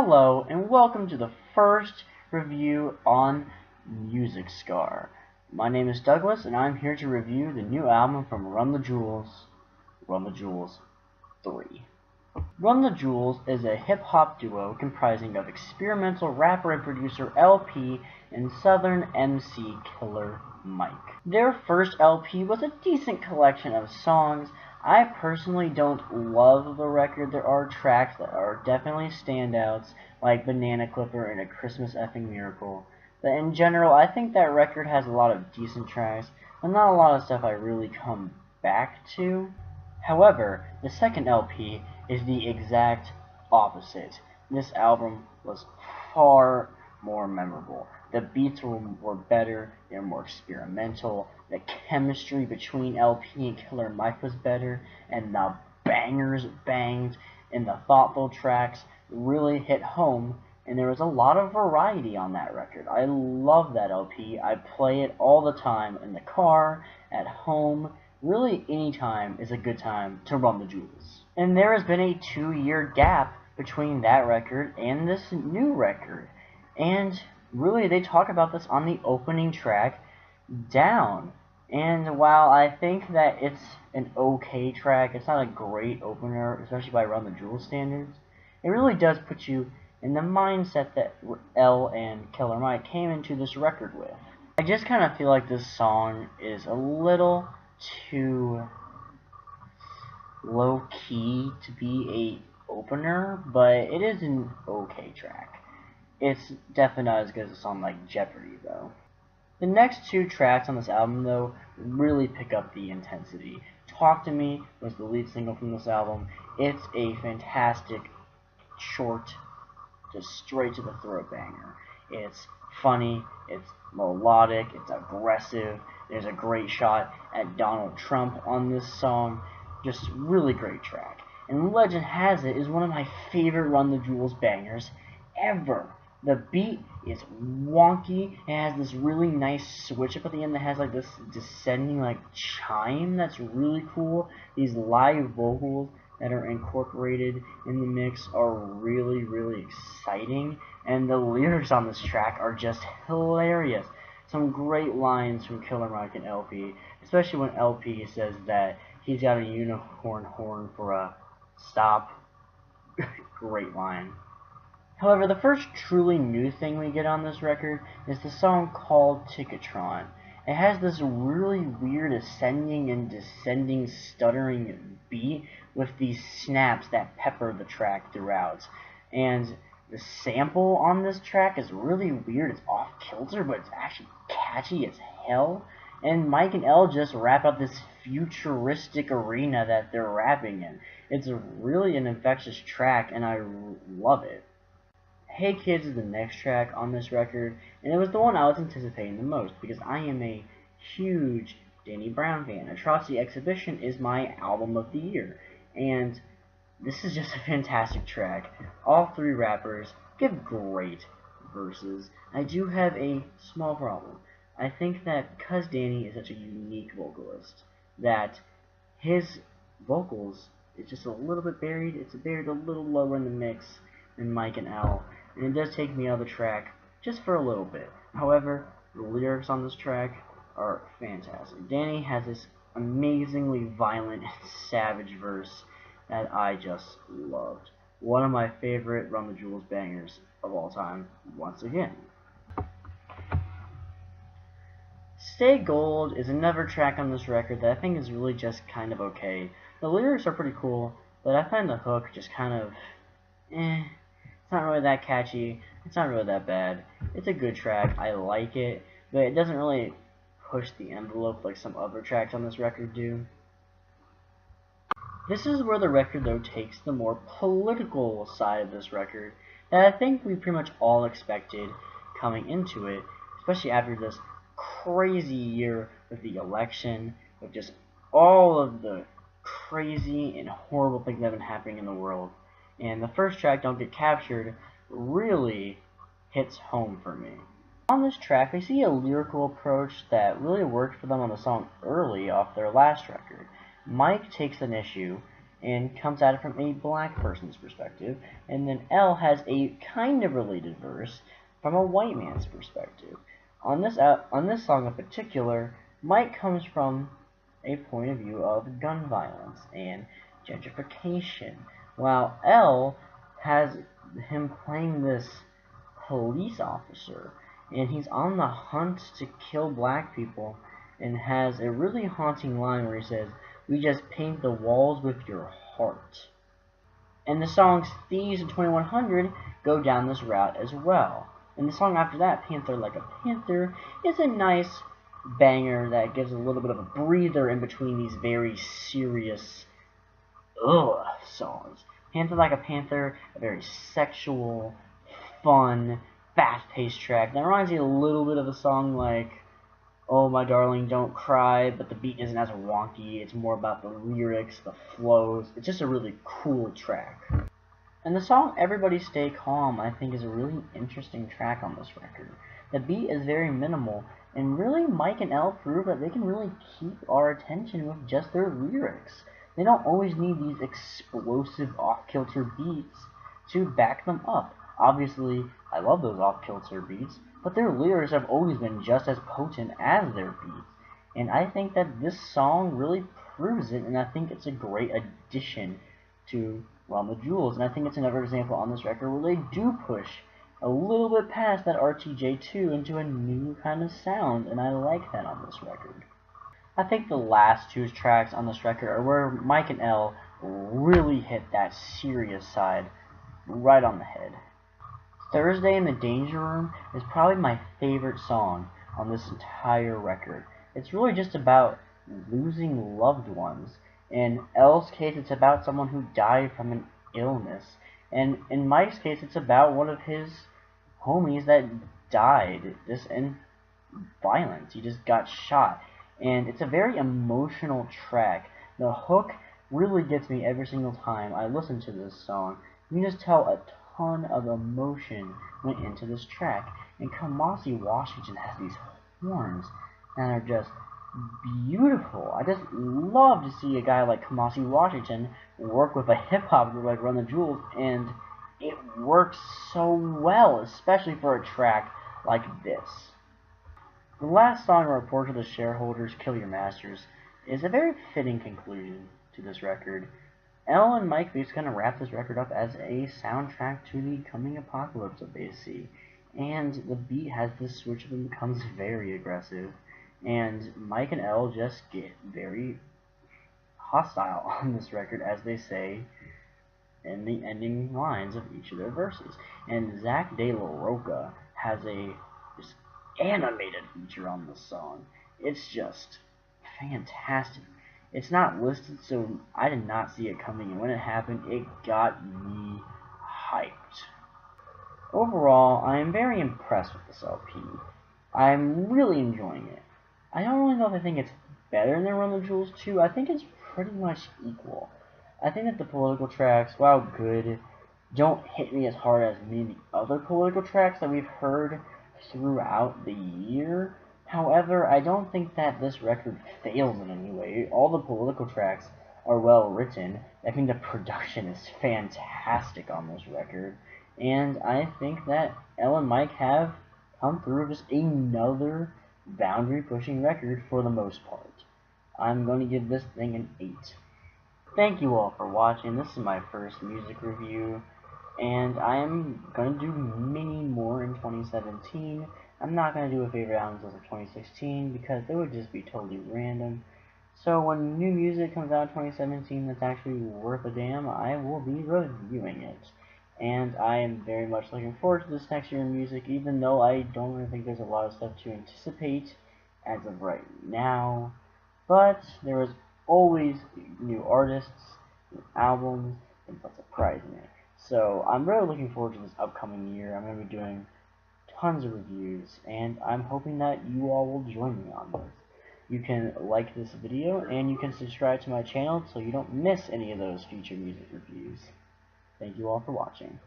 Hello and welcome to the first review on Music Scar. My name is Douglas and I'm here to review the new album from Run the Jewels 3. Run the Jewels is a hip-hop duo comprising of experimental rapper and producer LP and Southern MC Killer Mike. Their first LP was a decent collection of songs. I personally don't love the record. There are tracks that are definitely standouts, like Banana Clipper and A Christmas Effing Miracle. But in general, I think that record has a lot of decent tracks, but not a lot of stuff I really come back to. However, the second LP is the exact opposite. This album was far more memorable. The beats were better, they were more experimental, the chemistry between LP and Killer Mike was better, and the bangers banged, and the thoughtful tracks really hit home, and there was a lot of variety on that record. I love that LP. I play it all the time in the car, at home. Really, any time is a good time to Run the Jewels. And there has been a 2-year gap between that record and this new record. And really, they talk about this on the opening track, Down. And while I think that it's an okay track, it's not a great opener, especially by Run the Jewels standards, it really does put you in the mindset that L and Killer Mike came into this record with. I just kind of feel like this song is a little too low-key to be a opener, but it is an okay track. It's definitely not as good as a song like Jeopardy, though. The next 2 tracks on this album, though, really pick up the intensity. Talk to Me was the lead single from this album. It's a fantastic, short, just straight to the throat banger. It's funny, it's melodic, it's aggressive. There's a great shot at Donald Trump on this song. Just really great track. And legend has it is one of my favorite Run the Jewels bangers ever. The beat is wonky. It has this really nice switch up at the end that has like this descending like chime that's really cool. These live vocals that are incorporated in the mix are really, really exciting. And the lyrics on this track are just hilarious. Some great lines from Killer Mike and LP, especially when LP says that he's got a unicorn horn for a stop. Great line. However, the first truly new thing we get on this record is the song called Ticketron. It has this really weird ascending and descending stuttering beat with these snaps that pepper the track throughout. And the sample on this track is really weird. It's off kilter, but it's actually catchy as hell. And Mike and L just wrap up this futuristic arena that they're rapping in. It's really an infectious track, and I love it. Hey Kids is the next track on this record, and it was the one I was anticipating the most because I am a huge Danny Brown fan. Atrocity Exhibition is my album of the year, and this is just a fantastic track. All 3 rappers give great verses. I do have a small problem. I think that because Danny is such a unique vocalist, that his vocals is just a little bit buried. It's buried a little lower in the mix than Mike and L, and it does take me out of the track just for a little bit. However, the lyrics on this track are fantastic. Danny has this amazingly violent and savage verse that I just loved. One of my favorite Run the Jewels bangers of all time, once again. Stay Gold is another track on this record that I think is really just kind of okay. The lyrics are pretty cool, but I find the hook just kind of It's not really that catchy. It's not really that bad. It's a good track. I like it, but it doesn't really push the envelope like some other tracks on this record do. This is where the record, though, takes the more political side of this record that I think we pretty much all expected coming into it, especially after this crazy year with the election, with just all of the crazy and horrible things that have been happening in the world. And the first track, Don't Get Captured, really hits home for me. On this track, we see a lyrical approach that really worked for them on the song Early off their last record. Mike takes an issue and comes at it from a black person's perspective, and then L has a kind of related verse from a white man's perspective. On this song in particular, Mike comes from a point of view of gun violence and gentrification, while L has him playing this police officer, and he's on the hunt to kill black people, and has a really haunting line where he says, "We just paint the walls with your heart." And the songs Thieves and 2100 go down this route as well. And the song after that, Panther Like a Panther, is a nice banger that gives a little bit of a breather in between these very serious songs. Panther Like a Panther, a very sexual, fun, fast-paced track that reminds me a little bit of a song like "Oh My Darling Don't Cry," but the beat isn't as wonky. It's more about the lyrics, the flows. It's just a really cool track. And the song "Everybody Stay Calm" I think is a really interesting track on this record. The beat is very minimal, and really Mike and L prove that they can really keep our attention with just their lyrics. They don't always need these explosive off-kilter beats to back them up. Obviously, I love those off-kilter beats, but their lyrics have always been just as potent as their beats. And I think that this song really proves it, and I think it's a great addition to Run the Jewels. And I think it's another example on this record where they do push a little bit past that RTJ2 into a new kind of sound, and I like that on this record. I think the last two tracks on this record are where Mike and L really hit that serious side right on the head. Thursday in the Danger Room is probably my favorite song on this entire record. It's really just about losing loved ones. In L's case, it's about someone who died from an illness. And in Mike's case, it's about one of his homies that died just in violence. He just got shot. And it's a very emotional track. The hook really gets me every single time I listen to this song. You can just tell a ton of emotion went into this track. And Kamasi Washington has these horns that are just beautiful. I just love to see a guy like Kamasi Washington work with a hip-hop group like Run the Jewels, and it works so well, especially for a track like this. The last song on report to the Shareholders, Kill Your Masters, is a very fitting conclusion to this record. L and Mike basically kind of wrap this record up as a soundtrack to the coming apocalypse of AC, and the beat has this switch and becomes very aggressive, and Mike and L just get very hostile on this record, as they say in the ending lines of each of their verses. And Zach De La Roca has this animated feature on this song. It's just fantastic. It's not listed, so I did not see it coming, and when it happened, it got me hyped. Overall, I am very impressed with this LP. I'm really enjoying it. I don't really know if I think it's better than Run the Jewels 2. I think it's pretty much equal. I think that the political tracks, while good, don't hit me as hard as many of the other political tracks that we've heard throughout the year. However, I don't think that this record fails in any way. All the political tracks are well written. I think the production is fantastic on this record. And I think that L and Mike have come through just another boundary-pushing record for the most part. I'm going to give this thing an 8. Thank you all for watching. This is my first music review, and I am going to do many more in 2017. I'm not going to do a favorite albums of 2016 because it would just be totally random. So when new music comes out in 2017 that's actually worth a damn, I will be reviewing it. And I am very much looking forward to this next year in music, even though I don't really think there's a lot of stuff to anticipate as of right now. But there is always new artists, new albums, and that surprise me. So I'm really looking forward to this upcoming year. I'm going to be doing tons of reviews, and I'm hoping that you all will join me on this. You can like this video, and you can subscribe to my channel so you don't miss any of those future music reviews. Thank you all for watching.